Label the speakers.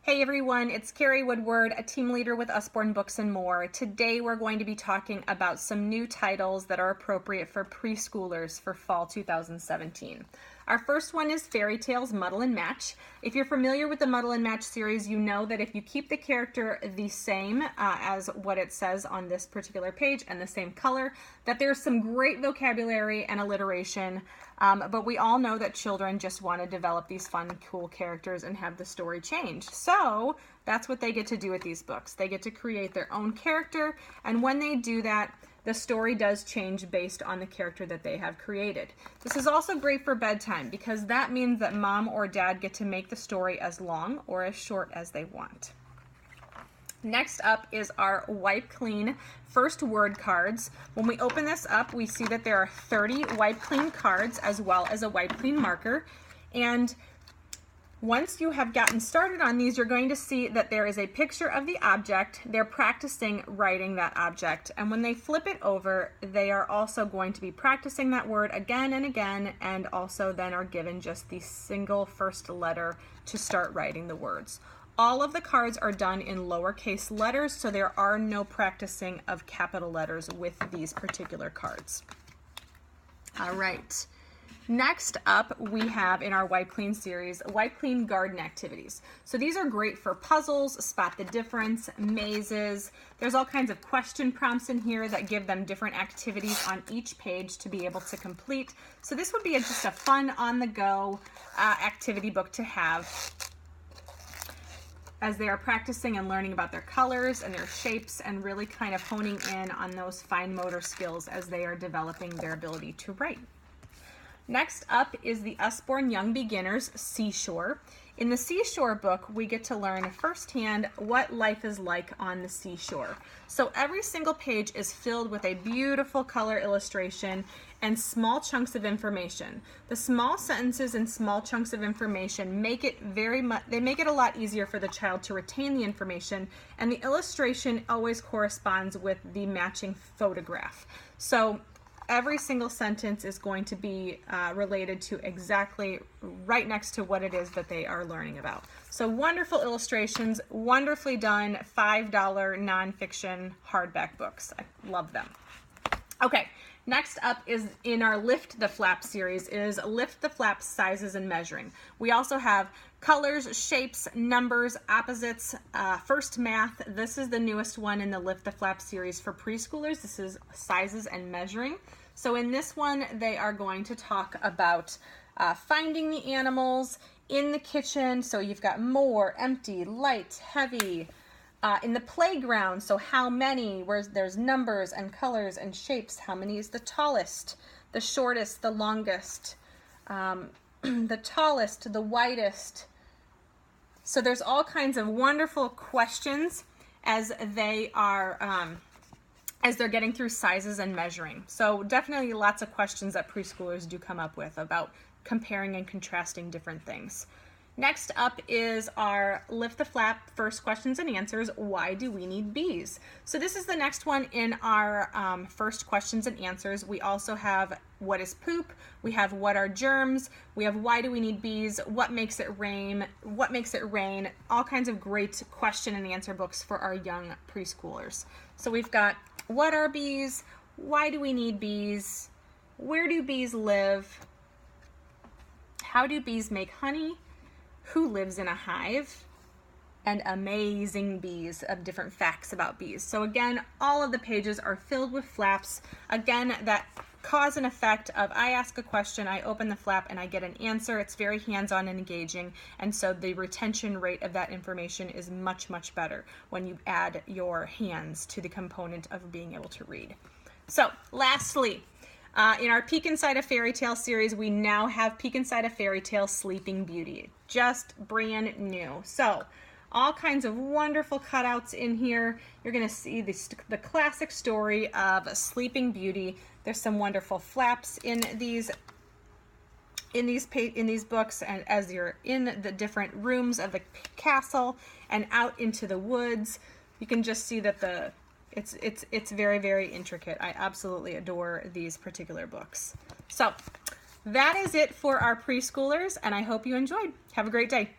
Speaker 1: Hey everyone, it's Carrie Woodward, a team leader with Usborne Books and More. Today we're going to be talking about some new titles that are appropriate for preschoolers for fall 2017. Our first one is Fairy Tales Muddle and Match. If you're familiar with the Muddle and Match series, you know that if you keep the character the same as what it says on this particular page and the same color, that there's some great vocabulary and alliteration, but we all know that children just want to develop these fun, cool characters and have the story change. So that's what they get to do with these books. They get to create their own character, and when they do that, the story does change based on the character that they have created. This is also great for bedtime because that means that mom or dad get to make the story as long or as short as they want. Next up is our Wipe Clean First Word cards. When we open this up, we see that there are 30 Wipe Clean cards as well as a Wipe Clean marker. And once you have gotten started on these, you're going to see that there is a picture of the object. They're practicing writing that object. And when they flip it over, they are also going to be practicing that word again and again, and also then are given just the single first letter to start writing the words. All of the cards are done in lowercase letters, so there are no practicing of capital letters with these particular cards. All right. Next up, we have in our Wipe Clean series, Wipe Clean Garden Activities. So these are great for puzzles, spot the difference, mazes. There's all kinds of question prompts in here that give them different activities on each page to be able to complete. So this would be just a fun on-the-go activity book to have as they are practicing and learning about their colors and their shapes and really kind of honing in on those fine motor skills as they are developing their ability to write. Next up is the Usborne Young Beginners Seashore. In the Seashore book, we get to learn firsthand what life is like on the seashore. So every single page is filled with a beautiful color illustration and small chunks of information. The small sentences and small chunks of information make it a lot easier for the child to retain the information, and the illustration always corresponds with the matching photograph. So every single sentence is going to be related to exactly right next to what it is that they are learning about. So wonderful illustrations, wonderfully done, $5 nonfiction hardback books. I love them. Okay, next up is in our Lift the Flap series is Lift the Flap Sizes and Measuring. We also have colors, shapes, numbers, opposites, first math. This is the newest one in the Lift the Flap series for preschoolers. This is sizes and measuring. So in this one, they are going to talk about finding the animals in the kitchen. So you've got more, empty, light, heavy. In the playground, so how many, where there's numbers and colors and shapes. How many is the tallest, the shortest, the longest, the tallest, the widest. So there's all kinds of wonderful questions as they are as they're getting through sizes and measuring. So definitely lots of questions that preschoolers do come up with about comparing and contrasting different things. Next up is our Lift the Flap First Questions and Answers, Why Do We Need Bees? So this is the next one in our first questions and answers. We also have what is poop, we have what are germs, we have why do we need bees, what makes it rain, all kinds of great question and answer books for our young preschoolers. So we've got what are bees, why do we need bees, where do bees live, how do bees make honey, who lives in a hive, and amazing bees of different facts about bees. So again, all of the pages are filled with flaps. Again, that cause and effect of I ask a question, I open the flap, and I get an answer. It's very hands-on and engaging, and so the retention rate of that information is much, much better when you add your hands to the component of being able to read. So lastly, in our Peek Inside a Fairy Tale series, we now have Peek Inside a Fairy Tale Sleeping Beauty. Just brand new. So all kinds of wonderful cutouts in here. You're going to see the classic story of Sleeping Beauty. There's some wonderful flaps in these books, and as you're in the different rooms of the castle and out into the woods, you can just see that it's very, very intricate. I absolutely adore these particular books. So that is it for our preschoolers, and I hope you enjoyed. Have a great day.